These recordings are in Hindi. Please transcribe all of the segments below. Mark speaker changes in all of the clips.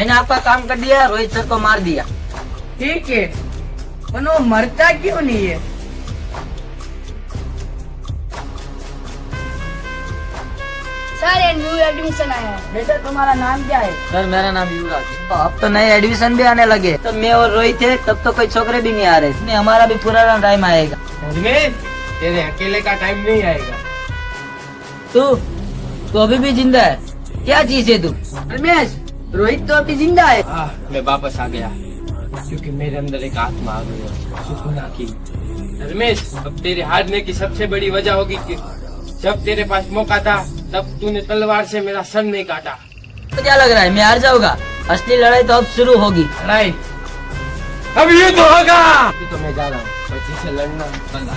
Speaker 1: मैंने आपका काम कर दिया, रोहित सर को मार दिया।
Speaker 2: ठीक है, पर वो मरता क्यों नहीं है?
Speaker 3: सर ये न्यू एडमिशन आया है।
Speaker 2: बेटा तुम्हारा नाम क्या है?
Speaker 1: सर मेरा नाम युवराज। तो अब तो नए एडमिशन भी आने लगे, तब मैं और रोहित थे तब तो कोई छोकरे भी नहीं आ रहे, इसमें हमारा भी पुराना टाइम आएगा।
Speaker 4: तेरे अकेले का टाइम नहीं आएगा।
Speaker 1: तू अभी भी जिंदा है? क्या चीज है तू?
Speaker 2: रमेश, रोहित तो अभी जिंदा है।
Speaker 4: मैं वापस आ गया क्योंकि मेरे अंदर एक आत्मा आ गई है, सुकूना की। रमेश, अब तेरे हारने की सबसे बड़ी वजह होगी कि जब तेरे पास मौका था तब तूने तलवार से मेरा सर नहीं काटा।
Speaker 1: तो क्या लग रहा है मैं हार जाऊंगा? असली लड़ाई तो अब शुरू होगी।
Speaker 4: लड़ाई अब ये तो होगा। अभी तो मैं जा रहा हूँ, बच्ची से लड़ना बंद।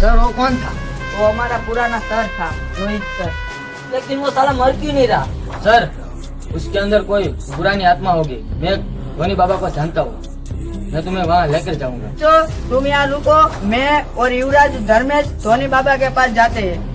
Speaker 2: सर वो कौन था?
Speaker 1: वो हमारा पुराना सर था, रोहित सर। लेकिन वो साला मर क्यों नहीं रहा? सर उसके अंदर कोई पुरानी आत्मा होगी। मैं धोनी बाबा को जानता हूँ, मैं तुम्हें वहाँ लेकर जाऊंगा।
Speaker 2: तो तुम यहाँ रुको, मैं और युवराज धर्मेश धोनी बाबा के पास जाते हैं।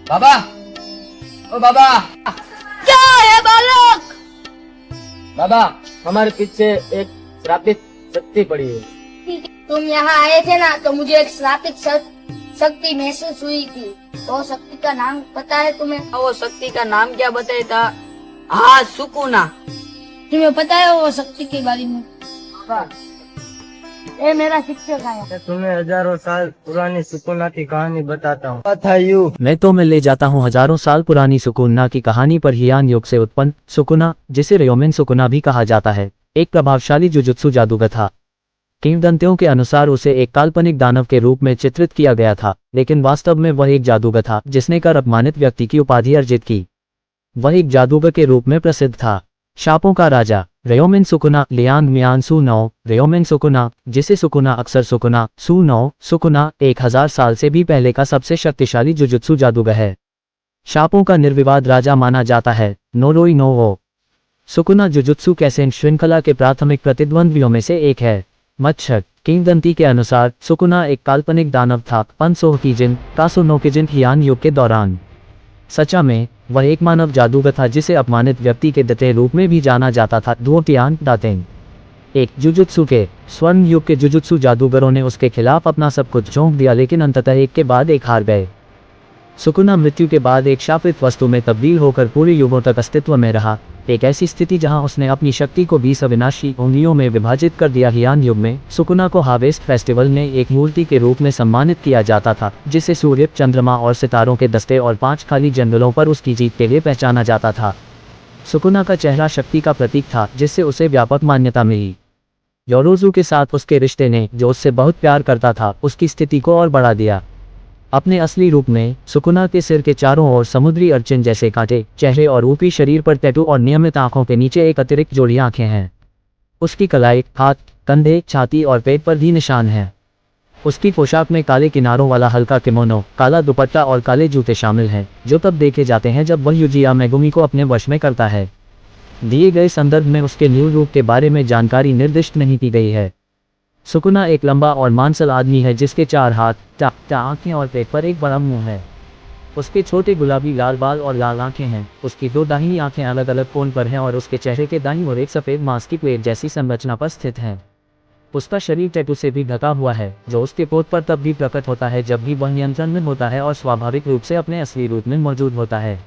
Speaker 1: बाबा, ओ बाबा,
Speaker 3: क्या है बालक?
Speaker 1: बाबा हमारे पीछे एक श्रापित शक्ति पड़ी है।
Speaker 3: ठीक है, तुम यहाँ आए थे ना तो मुझे एक श्रापित शक्ति महसूस हुई थी। वो शक्ति का नाम पता है तुम्हें?
Speaker 2: वो शक्ति का नाम क्या बताया था? हाँ, सुकूना।
Speaker 3: तुम्हें पता है वो शक्ति के बारे में? ये मेरा शिक्षक आया।
Speaker 4: तुम्हें हजारों साल पुरानी सुकूना की कहानी बताता हूँ।
Speaker 5: मैं तो मैं ले जाता हूँ हजारों साल पुरानी सुकुना की कहानी पर। हियान युग से उत्पन्न सुकुना, जिसे रयोमेन सुकुना भी कहा जाता है, एक प्रभावशाली जुजुत्सु जादूगर था। किंवदंतियों के अनुसार उसे एक काल्पनिक दानव के रूप में चित्रित किया गया था, लेकिन वास्तव में वह एक जादूगर था जिसने कर अपमानित व्यक्ति की उपाधि अर्जित की। वह एक जादूगर के रूप में प्रसिद्ध था। शापों का राजा रयोमेन सुकुना, लियांग मियान सू नौ रयोमेन सुकुना, जिसे सुकुना अक्सर सुकुना सू नौ सुकुना 1000 साल से भी पहले का सबसे शक्तिशाली जुजुत्सु जादूगर है। शापों का निर्विवाद राजा माना जाता है। नोरोई नो वो सुकुना जुजुत्सु कैसेन श्रृंखला के प्राथमिक प्रतिद्वंद्वियों में से एक है। मच्छर किंवदंती के अनुसार सुकुना एक काल्पनिक दानव था 500 की जिन कासुनो के जिन हियान युग के दौरान। सचा में वह एक मानव जादूगर था जिसे अपमानित व्यक्ति के दते रूप में भी जाना जाता था। दुओटियान दातेंग एक जुजुत्सु के स्वर्ण युग के जुजुत्सु जादूगरों ने उसके खिलाफ अपना सब कुछ झोंक दिया, लेकिन अंततः एक के बाद एक हार गए। सुकुना मृत्यु के बाद एक शापित वस्तु में तब्दील होकर पूरे युगों तक अस्तित्व में रहा, एक ऐसी स्थिति जहां उसने अपनी शक्ति को 20 अविनाशी उंगलियों में विभाजित कर दिया। हियान युग में सुकुना को हार्वेस्ट फेस्टिवल में एक मूर्ति के रूप में सम्मानित किया जाता था, जिसे सूर्य, चंद्रमा और सितारों के दस्ते और 5 खाली जंगलों पर उसकी जीत के लिए पहचाना जाता था। सुकुना का चेहरा शक्ति का प्रतीक था, जिससे उसे व्यापक मान्यता मिली। योरोजू के साथ उसके रिश्ते ने, जो उससे बहुत प्यार करता था, उसकी स्थिति को और बढ़ा दिया। अपने असली रूप में सुकुना के सिर के चारों ओर समुद्री अर्चिन जैसे कांटे, चेहरे और ऊपरी शरीर पर टैटू और नियमित आंखों के नीचे एक अतिरिक्त जोड़ी आंखें हैं। उसकी कलाई, हाथ, कंधे, छाती और पेट पर भी निशान हैं। उसकी पोशाक में काले किनारों वाला हल्का किमोनो, काला दुपट्टा और काले जूते शामिल हैं, जो तब देखे जाते हैं जब वह यूजिया मेगुमी को अपने वश में करता है। दिए गए संदर्भ में उसके न्यू रूप के बारे में जानकारी निर्दिष्ट नहीं की गई है। सुकुना एक लंबा और मांसल आदमी है जिसके 4 हाथ, आंखें और पेट पर एक बड़ा मुंह है। उसके छोटे गुलाबी लाल बाल और लाल आंखें हैं। उसकी दो दाहिनी आंखें अलग अलग कोण पर हैं और उसके चेहरे के दाईं ओर एक सफ़ेद मांस की प्लेट जैसी संरचना पर स्थित है। उसका शरीर टैटू से भी ढका हुआ है, जो उसके पोत पर तब भी प्रकट होता है जब भी वह नियंत्रण में होता है और स्वाभाविक रूप से अपने असली रूप में मौजूद होता है।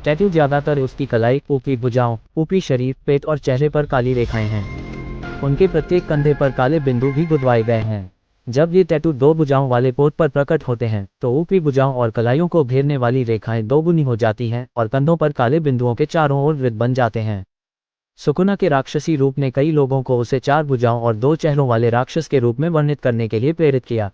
Speaker 5: टैटू ज़्यादातर उसकी कलाई, ऊपरी भुजाओं, ऊपरी शरीर, पेट और चेहरे पर काली रेखाएं हैं। उनके प्रत्येक कंधे पर काले बिंदु भी गुदवाए गए हैं। जब ये टैटू दो भुजाओं वाले पोत पर प्रकट होते हैं तो ऊपरी भुजाओं और कलाइयों को घेरने वाली रेखाएं दोगुनी हो जाती हैं और कंधों पर काले बिंदुओं के चारों ओर वृत्त बन जाते हैं। सुकुना के राक्षसी रूप ने कई लोगों को उसे 4 भुजाओं और 2 चेहरों वाले राक्षस के रूप में वर्णित करने के लिए प्रेरित किया।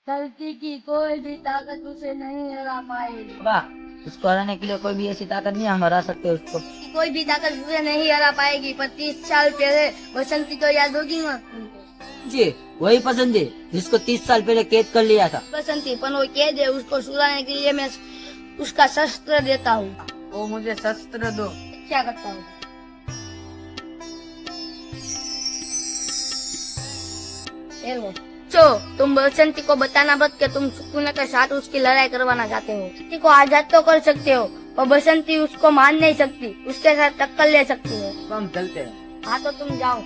Speaker 3: धरती की कोई भी ताकत उसे नहीं हरा पाएगी।
Speaker 2: वाह, उसको हराने के लिए कोई भी ऐसी ताकत नहीं, हम हरा सकते उसको।
Speaker 3: कोई भी ताकत उसे नहीं हरा पाएगी। 25 साल पहले बसंती तो याद होगी ना तुमको?
Speaker 2: जी, वही पसंद है जिसको 30 साल पहले कैद कर लिया था।
Speaker 3: बसंती पर वो कैद है, उसको सुलाने के लिए मैं उसका शस्त्र देता हूँ।
Speaker 2: वो मुझे शस्त्र दो।
Speaker 3: क्या करता हूँ? चो, तुम बसंती को बताना मत कि तुम सुकुना के साथ उसकी लड़ाई करवाना चाहते हो। बसंती को आजाद तो कर सकते हो, और बसंती उसको मान नहीं सकती, उसके साथ टक्कर ले सकती हो।
Speaker 2: हम चलते हैं।
Speaker 3: हाँ तो तुम जाओ।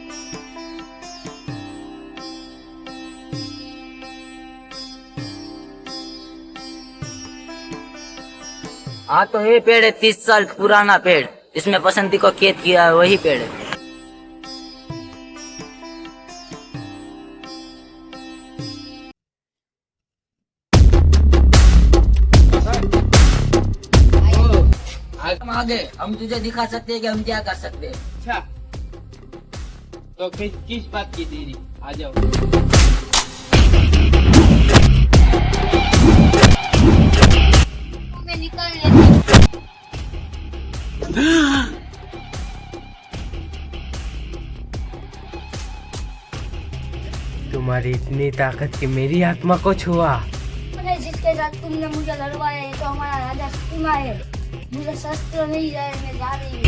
Speaker 2: हाँ तो ये पेड़ है 30 साल पुराना पेड़, इसमें बसंती को कैद किया है, वही पेड़ है। हम आगे, हम तुझे दिखा सकते हैं कि हम क्या कर सकते हैं।
Speaker 4: अच्छा, तो किस बात की देरी? आ जाओ।
Speaker 3: मैं निकाल लेती
Speaker 4: तुम्हारी इतनी ताकत कि मेरी आत्मा को छुआ।
Speaker 3: हूँ। जिसके साथ तुमने मुझे लड़वाया है तो हमारा राजा सुकुना है। मुझे शस्त्र नहीं जाए, मैं जा रही हूँ।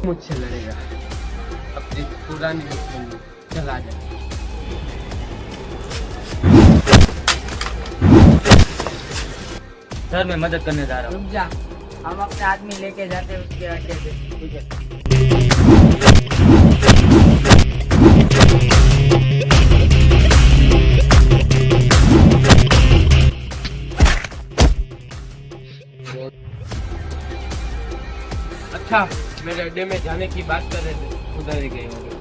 Speaker 4: मुझसे लड़ेगा अपनी पुरानी दुश्मनी। चला जाए।
Speaker 1: सर मैं मदद करने जा रहा हूँ।
Speaker 2: रुक जा, हम अपने आदमी लेके जाते हैं उसके अड्डे पे। ठीक है।
Speaker 4: अच्छा, मेरे अड्डे में जाने की बात कर रहे थे, उधर ही गए होंगे।